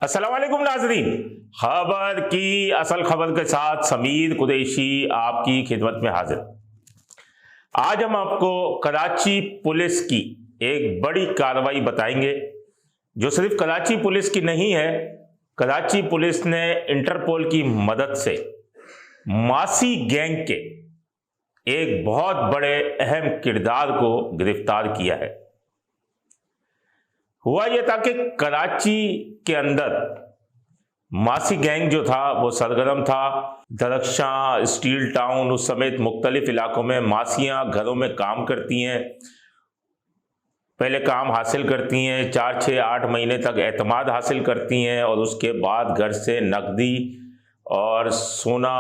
अस्सलाम वालेकुम नाज़रीन, खबर की असल खबर के साथ समीर कुरैशी आपकी खिदमत में हाजिर। आज हम आपको कराची पुलिस की एक बड़ी कार्रवाई बताएंगे जो सिर्फ कराची पुलिस की नहीं है। कराची पुलिस ने इंटरपोल की मदद से मासी गैंग के एक बहुत बड़े अहम किरदार को गिरफ्तार किया है। हुआ यह था कि कराची के अंदर मासी गैंग जो था वो सरगर्म था। दरख्शां, स्टील टाउन उस समेत मुख्तलिफ इलाकों में मासियां घरों में काम करती हैं। पहले काम हासिल करती हैं, 4, 6, 8 महीने तक एतमाद हासिल करती हैं और उसके बाद घर से नकदी और सोना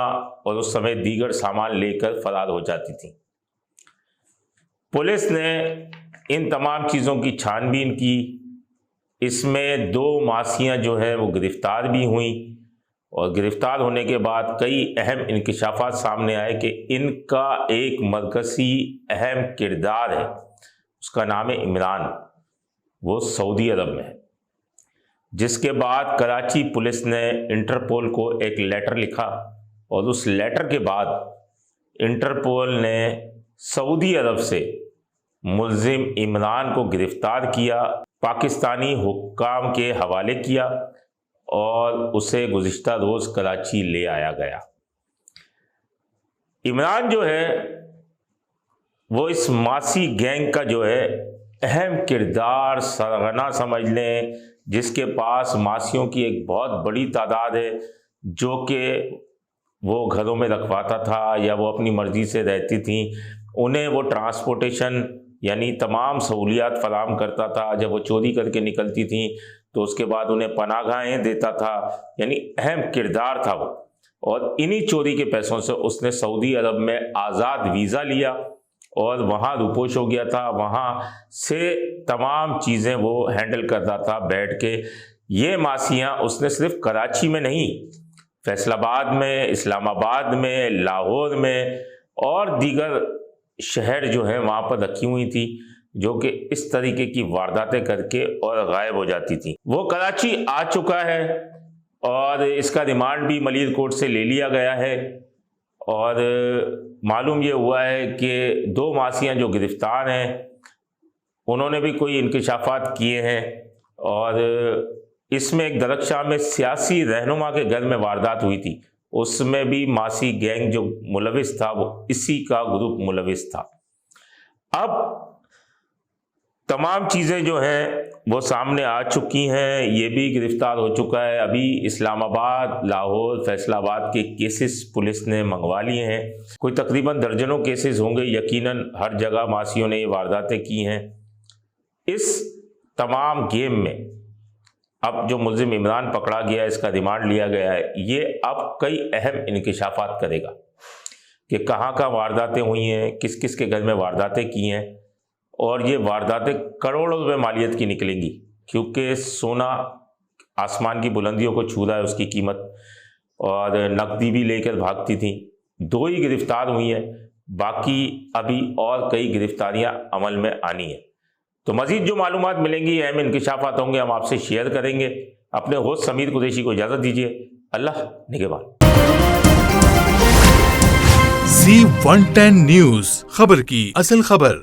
और उस समय दीगर सामान लेकर फरार हो जाती थी। पुलिस ने इन तमाम चीज़ों की छानबीन की। इसमें 2 मासियां जो है वो गिरफ्तार भी हुई और गिरफ्तार होने के बाद कई अहम इंकशाफात सामने आए कि इनका एक मरकज़ी अहम किरदार है, उसका नाम है इमरान, वो सऊदी अरब में है। जिसके बाद कराची पुलिस ने इंटरपोल को एक लेटर लिखा और उस लेटर के बाद इंटरपोल ने सऊदी अरब से मुल्जिम इमरान को गिरफ्तार किया, पाकिस्तानी हुक्काम के हवाले किया और उसे गुज़िश्ता रोज़ कराची ले आया गया। इमरान जो है वो इस मासी गैंग का जो है अहम किरदार सरगना समझ लें, जिसके पास मासियों की एक बहुत बड़ी तादाद है जो कि वो घरों में रखवाता था या वो अपनी मर्ज़ी से रहती थी। उन्हें वो ट्रांसपोर्टेशन यानी तमाम सहूलियात फराहम करता था। जब वो चोरी करके निकलती थी तो उसके बाद उन्हें पनाहगाहें देता था, यानी अहम किरदार था वो। और इन्हीं चोरी के पैसों से उसने सऊदी अरब में आज़ाद वीज़ा लिया और वहाँ रुपोश हो गया था। वहाँ से तमाम चीज़ें वो हैंडल करता था बैठ के। ये मासियाँ उसने सिर्फ कराची में नहीं, फैसलाबाद में, इस्लामाबाद में, लाहौर में और दीगर शहर जो है वहाँ पर रखी हुई थी, जो कि इस तरीके की वारदातें करके और गायब हो जाती थी। वो कराची आ चुका है और इसका रिमांड भी मलिर कोर्ट से ले लिया गया है। और मालूम ये हुआ है कि 2 मासियाँ जो गिरफ्तार हैं उन्होंने भी कोई इंकशाफात किए हैं और इसमें एक दरख्शां में सियासी रहनुमा के घर में वारदात हुई थी, उसमें भी मासी गैंग जो मुलविस था वो इसी का ग्रुप मुलविस था। अब तमाम चीज़ें जो हैं वो सामने आ चुकी हैं, ये भी गिरफ्तार हो चुका है। अभी इस्लामाबाद, लाहौर, फैसलाबाद के केसेस पुलिस ने मंगवा लिए हैं। कोई तकरीबन दर्जनों केसेस होंगे, यकीनन हर जगह मासियों ने ये वारदातें की हैं। इस तमाम गेम में अब जो मुल्जिम इमरान पकड़ा गया है, इसका रिमांड लिया गया है, ये अब कई अहम इंकशाफात करेगा कि कहाँ कहाँ वारदातें हुई हैं, किस किस के घर में वारदातें की हैं। और ये वारदातें करोड़ों रुपए मालियत की निकलेंगी, क्योंकि सोना आसमान की बुलंदियों को छू रहा है उसकी कीमत, और नकदी भी लेकर भागती थी। 2 ही गिरफ्तार हुई हैं, बाकी अभी और कई गिरफ्तारियाँ अमल में आनी हैं। तो मज़ीद जो मालूमात मिलेंगी, अहम इंकशाफात होंगे, हम आपसे शेयर करेंगे। अपने होस्ट समीर कुरैशी को इजाज़त दीजिए। अल्लाह निगहबान। Z110 न्यूज़, खबर की असल खबर।